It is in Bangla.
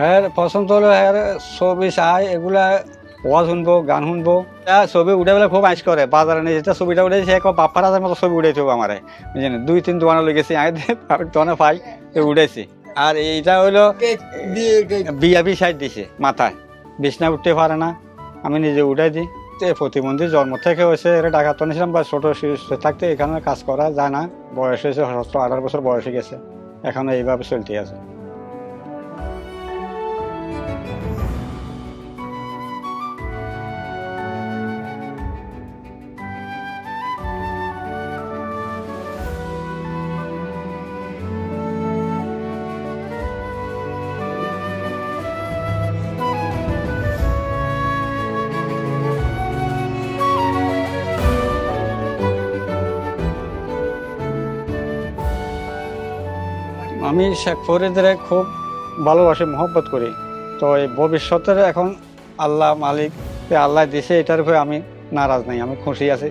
হ্যাঁ পছন্দ হলো হ্যাঁ ছবি চাই এগুলা ওয়াজ শুনবো গান শুনবো ছবি উঠে বেলা খুব আইস করে বাজারে নিয়ে যেটা ছবিটা উঠেছে এক বাপ্পার হাজার মতো ছবি উঠেছে আমারে বুঝলেন 2-3 দোকানে লেগেছি আগে দোকানে পাই উঠেছি। আর এইটা হইলো বিয়াবি সাইড দিছে মাথায় বিছনা উঠতে পারে না আমি নিজে উঠে দিই। প্রতিবন্ধী জন্ম থেকে হয়েছে এটা ডাকাত নিয়েছিলাম বা ছোট শিশু থাকতে এখানে কাজ করা যায় না, বয়স হয়েছে 18 বছর বয়স হয়ে গেছে, এখনো এইভাবে চলতে আছে। আমি শেখ ফরিদের খুব ভালোবাসি মহব্বত করি। তো এই ভবিষ্যতের এখন আল্লাহ মালিক আল্লাহ দিছে, এটার উপরে আমি নারাজ নাই, আমি খুশি আছি।